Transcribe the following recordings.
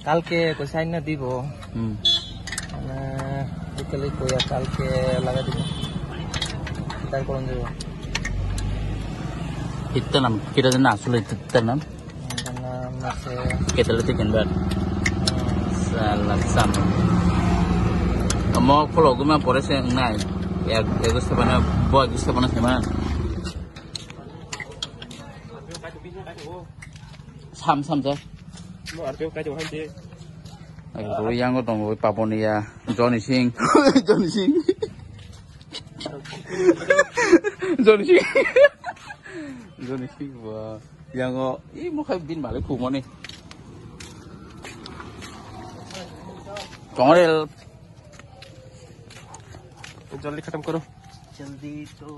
কালকে কোসাইন না দিব মানে বিকেলে কইয়া কালকে লাগা দিব তার কোন দিব itu nam kita tu nak sulit itu nam kita letih kan ber salah sama mau kalau gue mah polisi enggak ya gue sebenarnya buat gue sebenarnya gimana sam je rồi yang có đồng với Paponia Johnny Singh Johnny Singh Johnny Singh và yang có ý muốn khai pin bảo lấy khủng món này có đây जल्दी खत्म करो जल्दी तो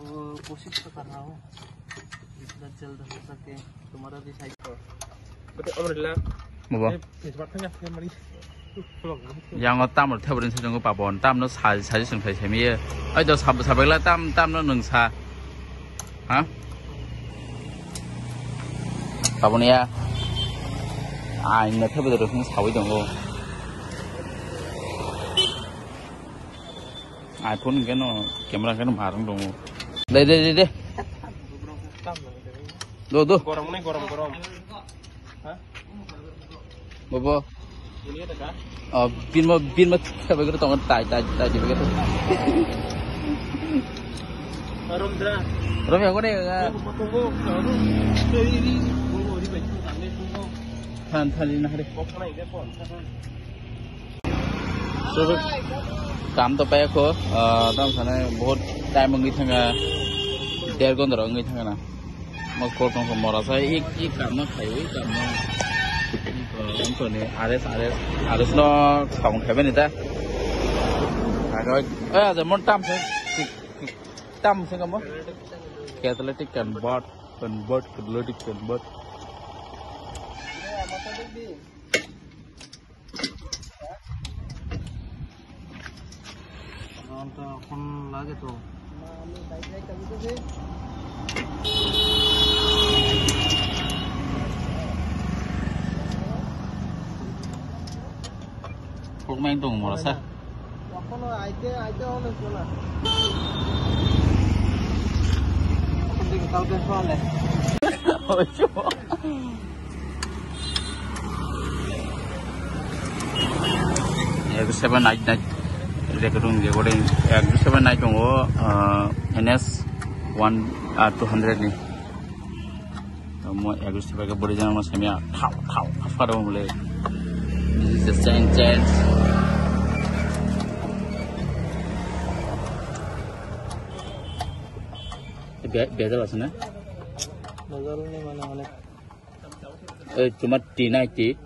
कोशिश तो कर रहा हूँ जितना जल्द हो सके तुम्हारा भी साइड पर betul alhamdulillah mau yang có tam một theo bên sử dụng của bà bòn tam nó xài sử phải xài mía ấy cho xài vậy là tam nó nừng xài hả bà bòn nha ai mà theo bây giờ được không xài đồng luôn ai phun cái nó camera cái nó phá trong đồng đây đồ gorom Bobo. Pin mà theo cái tông tài chỉ cái thôi. Rồi có đây than đi nào đi. Cảm tôi bé cô, tao thấy này बहुत टाइम मंगी था क्या, डेढ़ घंटा रंगी था क्या, मैं कोट में मरा था एक काम ना खाई हुई काम ना Untuk ni Ares no song kayak ni dah. Agak, ada mon tam kamu. Catalytic convert, catalytic convert. Untuk kon lagi tu. Kok main dong merasa? Waktu lo aja oleh sekolah. Penting tahu kan soalnya. Oh coba. Ya aku sebenarnya naik dia kerung dia goreng. Ya aku sebenarnya naik dong NS 200 ni. Kamu ya aku sebenarnya boleh jangan masih ni tahu apa dong boleh. This is chance. Biasa lah sana. Bazar ni mana? Cuma tina itu.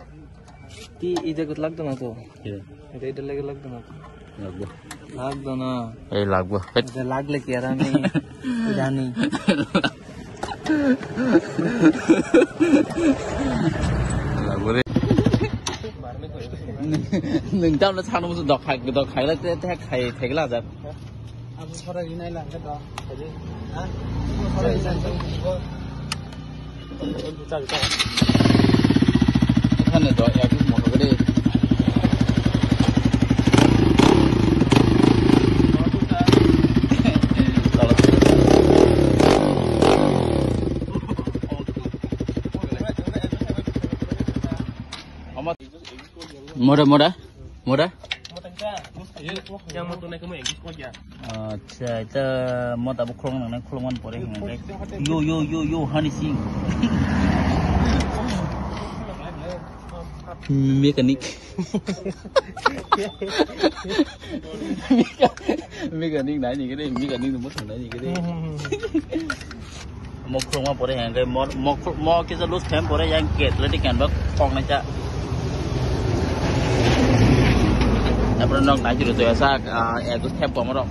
Ti ida ket lag na to. Ya. Ida ida lag na to. Lagu. Lag do na. Lagu. Ida lag le kya rani. Ida ni. Lagu ni. Neng tam nó sang nó muốn đọc khai là thế khai cái là gì? अब थोड़ा ही नहीं लगा तो हाँ थोड़ा ही नहीं तो चलท่านเนี่ยตัวแอบหมดก็ได้muda yang motor naik kamu yang aja itu mau tak buklong nang klongan boleh yo honey sing mekanik nãy gì cái đấy mekanik nó mất nãy gì cái đấy một klongan boleh yang cái mo kita lose time boleh yang get lấy đi cảnh bắc phong này cha Apa nong nãy giờ tôi sa aku step qua rồi.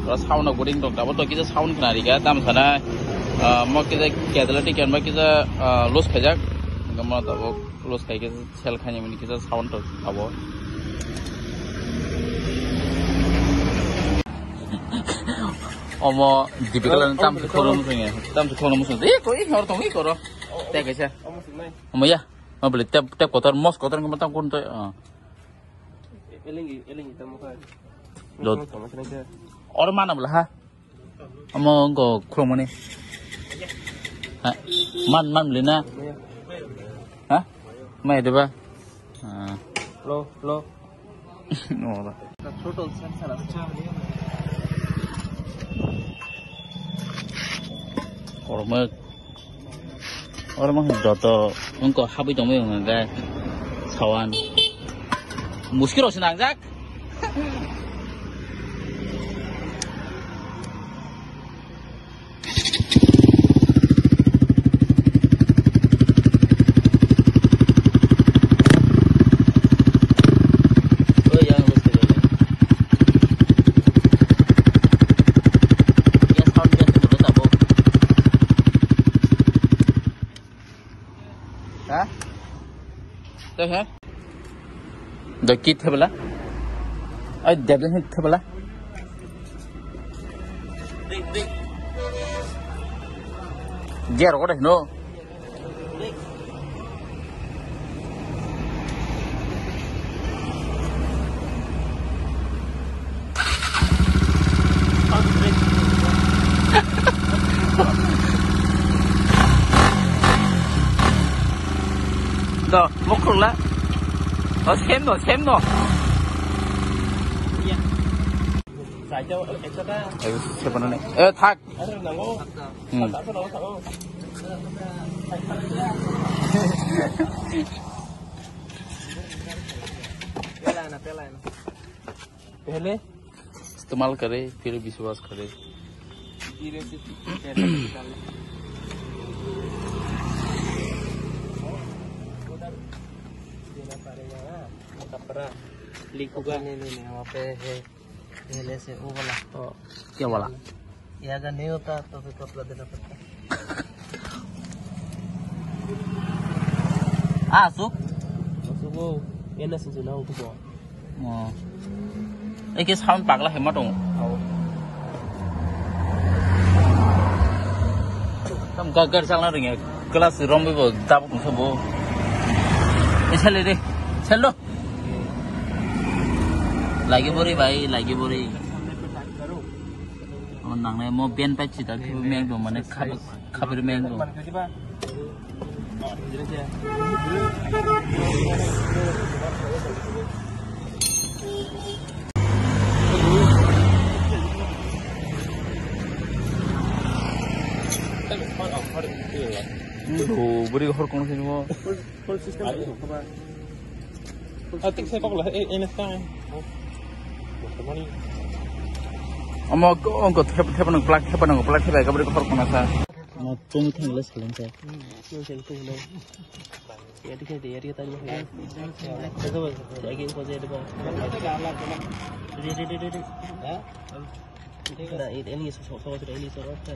Kalau sound aku ring dong, tapi tôi kita sound kena riga, tam sana mau kita catalytic kan, mau kita loss kajak, kamu tahu loss kayak kita sel kanya ini kita sound tuh tahu. Omo tipikal tam sekolah musuhnya, kau ini orang tong ini koro, tega sih. Omo ya. boleh tap kotor mos kotor ke matang kun tu. Eling tamu kan. Dot. Orang mana belah ha? Amo go kurang mana? Ha? Man boleh na? Ha? Mai ada ba? Lo. No lah. Total sensor আছে orang data engkau habis dong yang enggak kawan muskil harus nangjak Đây hả? Đợi kít thế bala? Ai đẹp lên thế bala? Đi. Giờ rồi đấy nó. Đó, một khung lá. Xem nó. Sai cho extra ra. Siapa nih? Thak. Ada nango. Tak tahu. Pela. पहले इस्तेमाल करे फिर विश्वास करे ये रेसिपी देना पड़ेगा कपड़ा लिखूंगा नहीं वहाँ पे है पहले से वो वाला क्या वाला ये अगर नहीं होता तो फिर कपड़ा देना पड़ता Su वो ये ना सुना वो तो cái sound bạc là hay mất không? Tầm cơ sang là được nhỉ? Class rom bây giờ đáp cũng sao bố? Đi chơi đi, chơi luôn. Lagi bori. Nang này mau biên patch kita khi meng tu mana khabar meng tu. Beri hor kong sini mo. Full system ada apa? Atik saya kok lah ini sekarang. Money. Amo ko thep nang plug thep ka beri hor kong asa. Ma tung thang les kelen sa. Yung cellphone na. Ya dikhe de area tadi mah. Itu lagi ko je depan. Di. Ha? Nah, ini so ini so right.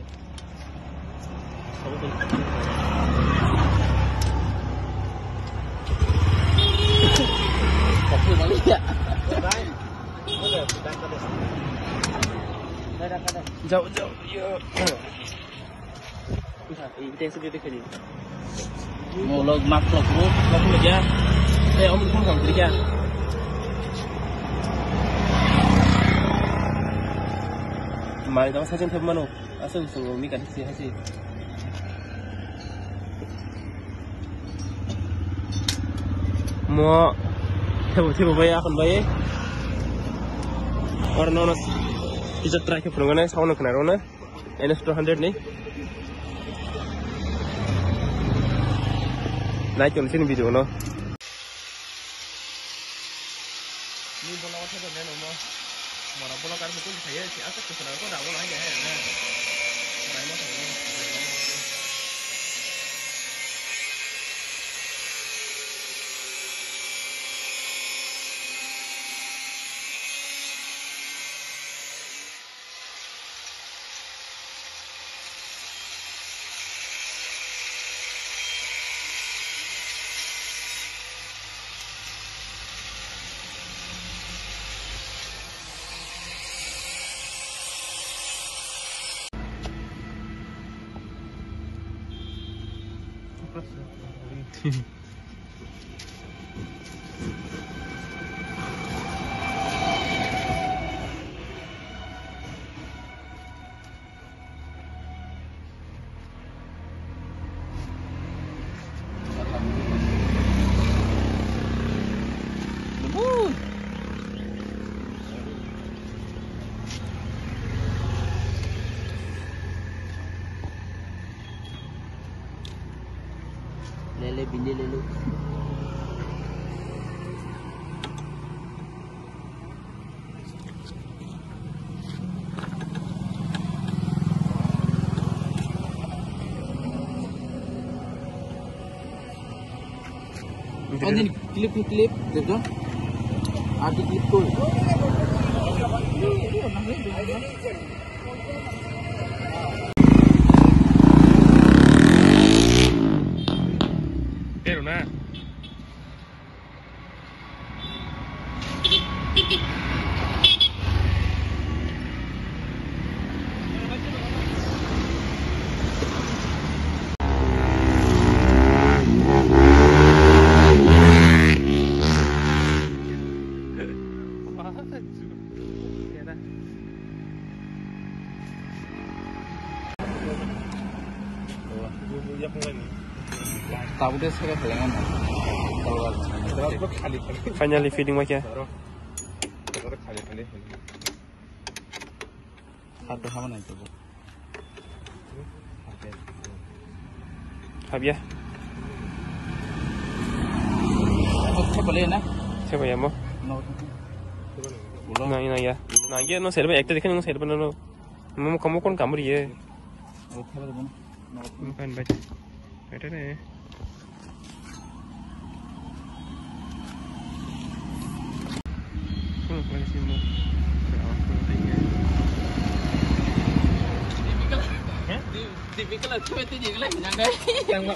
Kopi balik ya. Jauh. Ya. Ini sendiri kali. Mau log mak log aja. Om không còn gì cả. Mai đó 사진 thêm mano. Asal mi kan hasil. Mau coba bayar akan bayar. Orang nonos kita try ke perungan ni, sound kena rona. NS200 ni. Naik ke sini video no. Ni bola apa tu ni no? Mana bola kan betul saya si asal kesana ko dah bola aja ya. Mana mau tahu? ले भिंडी ले लो क्लिप देखो आगे क्लिप को Pero nada. tahu deh saya kelengan Finally feeding my cat. satu sama nih coba Habis ya? coba boleh na Siapa ya mau? Nah ini ya. Nah dia no serba ekta dekan no serba no. Mau kamu kon kamu dia. Bukan baca. Ada nih. Lagi sini mau. tipikal itu yang